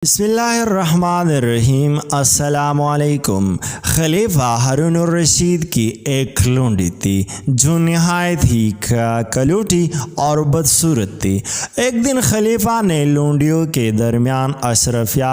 بسم اللہ الرحمن الرحیم۔ السلام علیکم۔ خلیفہ ہارون الرشید کی ایک لونڈی تھی جو نہایت ہی کلوٹی اور بدصورت تھی۔ ایک دن خلیفہ نے لونڈیوں کے درمیان اشرفیہ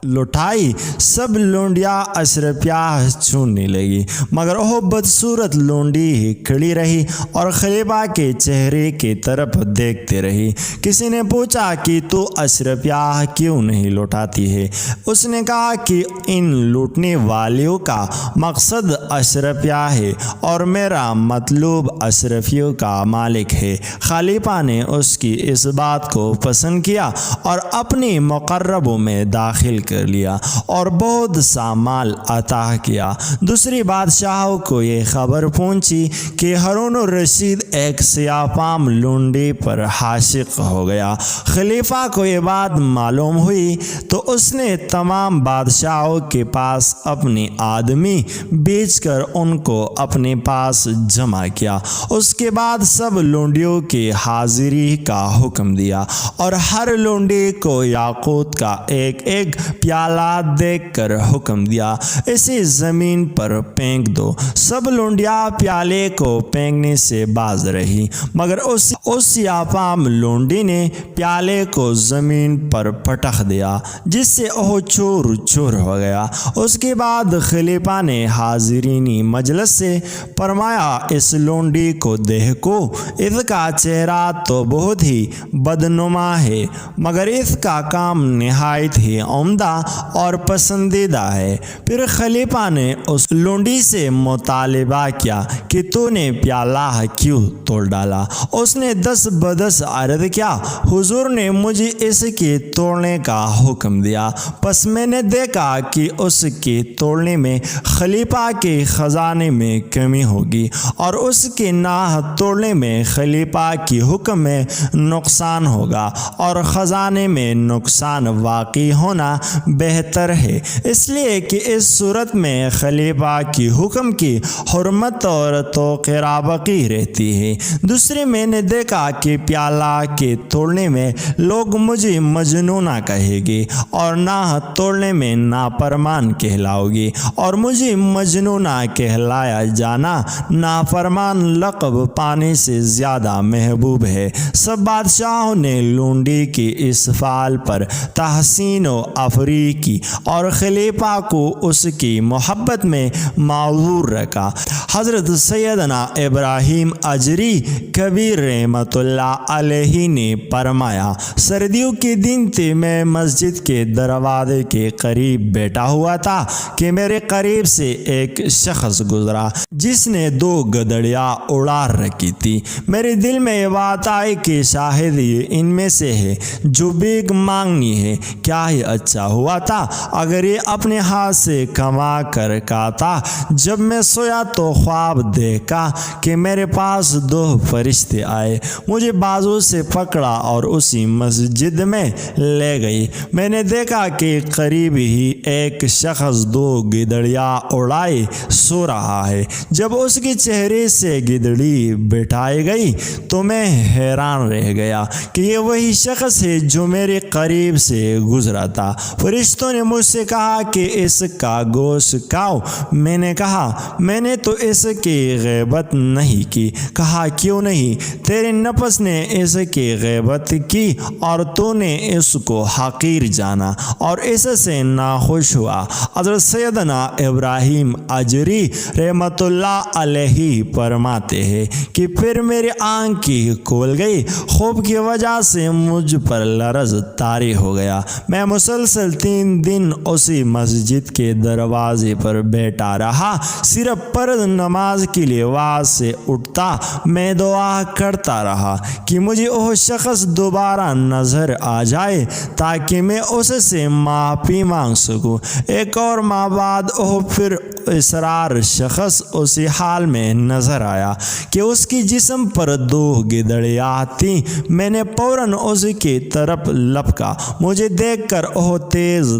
لٹائی۔ سب لونڈیاں اشرفیہ چوننے لگی، مگر وہ بدصورت لونڈی ہی کھڑی رہی اور خلیفہ کے چہرے کی طرف دیکھتے رہی۔ کسی نے پوچھا کہ تو اشرفیہ کیوں نہیں لوٹاتی ہے؟ اس نے کہا کہ ان لوٹنے والیوں کا مقصد اشرفیہ ہے اور میرا مطلوب اشرفیوں کا مالک ہے۔ خلیفہ نے اس کی اس بات کو پسند کیا اور اپنی مقربوں میں داخل کر لیا اور بہت سا مال عطا کیا۔ دوسری بادشاہوں کو یہ خبر پہنچی کہ ہارون الرشید ایک سیاہ فام لونڈی پر عاشق ہو گیا۔ خلیفہ کو یہ بات معلوم ہوئی تو اس نے تمام بادشاہوں کے پاس اپنے آدمی بیچ کر ان کو اپنے پاس جمع کیا۔ اس کے بعد سب لونڈیوں کی حاضری کا حکم دیا اور ہر لونڈی کو یاقوت کا ایک ایک پیالہ دیکھ کر حکم دیا، اسے زمین پر پھینک دو۔ سب لونڈیاں پیالے کو پھینکنے سے باز رہی، مگر اس سیاہ لونڈی نے پیالے کو زمین پر پٹخ دیا، جس سے وہ چور چور ہو گیا۔ اس کے بعد خلیفہ نے حاضرینی مجلس سے فرمایا، اس لونڈی کو دیکھو، اس کا چہرہ تو بہت ہی بدنما ہے، مگر اس کا کام نہایت ہی عمدہ اور پسندیدہ ہے۔ پھر خلیفہ نے اس لونڈی سے مطالبہ کیا کہ تو نے پیالہ کیوں توڑ ڈالا؟ اس نے دس بدس عرض کیا، حضور نے مجھے اس کے توڑنے کا حکم دیا، پس میں نے دیکھا کہ اس کے توڑنے میں خلیفہ کے خزانے میں کمی ہوگی اور اس کے نہ توڑنے میں خلیفہ کی حکم میں نقصان ہوگا، اور خزانے میں نقصان واقع ہونا بہتر ہے، اس لیے کہ اس صورت میں خلیفہ کی حکم کی حرمت اور توقیر باقی رہتی ہے۔ دوسرے میں نے دیکھا کہ پیالہ کے توڑنے میں لوگ مجھے مجنونہ کہے گے اور نہ توڑنے میں نافرمان کہلاؤ گی، اور مجھے مجنونہ کہلایا جانا نافرمان لقب پانے سے زیادہ محبوب ہے۔ سب بادشاہوں نے لونڈی کی اس فعل پر تحسین و تفریح کی اور خلیفہ کو اس کی محبت میں معذور رکھا۔ حضرت سیدنا ابراہیم اجری کبیر رحمۃ اللہ علیہ نے فرمایا، سردیوں کے دن تھے، میں مسجد کے دروازے کے قریب بیٹھا ہوا تھا کہ میرے قریب سے ایک شخص گزرا جس نے 2 گدڑیاں اڑا رکھی تھی۔ میرے دل میں یہ بات آئی کہ شاید یہ ان میں سے ہے جو بھیک مانگنی ہے۔ کیا ہی اچھا ہوا تھا اگر یہ اپنے ہاتھ سے کما کر کھاتا۔ جب میں سویا تو خواب دیکھا کہ میرے پاس 2 فرشتے آئے، مجھے بازو سے پکڑا اور اسی مسجد میں لے گئی۔ میں نے دیکھا کہ قریب ہی ایک شخص 2 گدڑیاں اڑائے سو رہا ہے۔ جب اس کے چہرے سے گدڑی بٹھائی گئی تو میں حیران رہ گیا کہ یہ وہی شخص ہے جو میرے قریب سے گزرا تھا۔ فرشتوں نے مجھ سے کہا کہ اس کا گوشت کھاؤ۔ میں نے کہا، میں نے تو اس کی غیبت نہیں کی۔ کہا، کیوں نہیں؟ تیرے نفس نے اس کی غیبت کی اور تو نے اس کو حقیر جانا اور اس سے ناخوش ہوا۔ حضرت سیدنا ابراہیم اجری رحمۃ اللہ علیہ فرماتے ہیں کہ پھر میری آنکھ کھول گئی، خوف کی وجہ سے مجھ پر لرز طاری ہو گیا۔ میں مسلسل 3 دن اسی مسجد کے دروازے پر بیٹھا رہا، صرف فرض نماز کے لیے وہاں سے اٹھتا میں دعا کرتا رہا کہ مجھے وہ شخص دوبارہ نظر آ جائے تاکہ میں اس سے معافی مانگ سکوں۔ 1 اور ماہ بعد وہ پھر اسرار شخص اسی حال میں نظر آیا کہ اس کی جسم پر 2 گدڑیاں تھیں۔ میں نے فوراً اس کی طرف لپکا، مجھے دیکھ کر وہ تیز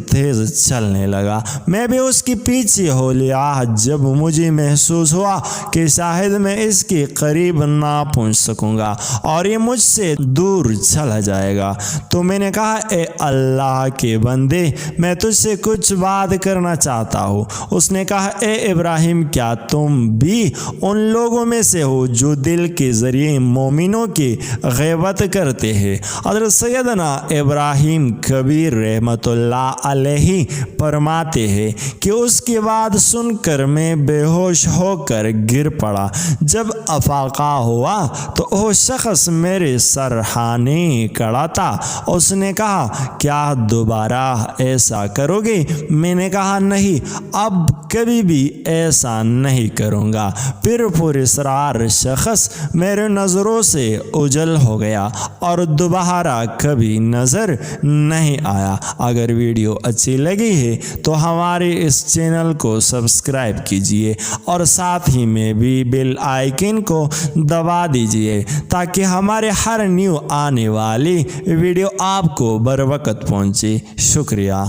چلنے لگا، میں بھی اس کے پیچھے ہو لیا۔ جب مجھے محسوس محسوس ہوا کہ شاید میں اس کے قریب نہ پہنچ سکوں گا اور یہ مجھ سے دور چلا جائے گا۔ تو میں نے کہا اے اللہ کے بندے، میں تجھ سے کچھ بات کرنا چاہتا ہوں۔ اس نے کہا اے ابراہیم، کیا تم بھی ان لوگوں میں سے ہو جو دل کے ذریعے مومنوں کی غیبت کرتے ہیں؟ حضرت سیدنا ابراہیم کبیر رحمۃ اللہ علیہ فرماتے ہیں کہ اس کی بات سن کر میں بے ہوش ہو کر گر پڑا۔ جب افاقہ ہوا تو وہ شخص میرے سرہانے کھڑا تھا۔ اس نے کہا کیا دوبارہ ایسا کرو گے؟ میں نے کہا نہیں، اب کبھی بھی ایسا نہیں کروں گا۔ پھر پراسرار شخص میرے نظروں سے اوجھل ہو گیا اور دوبارہ کبھی نظر نہیں آیا۔ اگر ویڈیو اچھی لگی ہے تو ہمارے اس چینل کو سبسکرائب کیجئے اور ساتھ ہی میں بھی بیل آئیکن کو دبا دیجئے تاکہ ہمارے ہر نیو آنے والی ویڈیو آپ کو بروقت پہنچے۔ شکریہ۔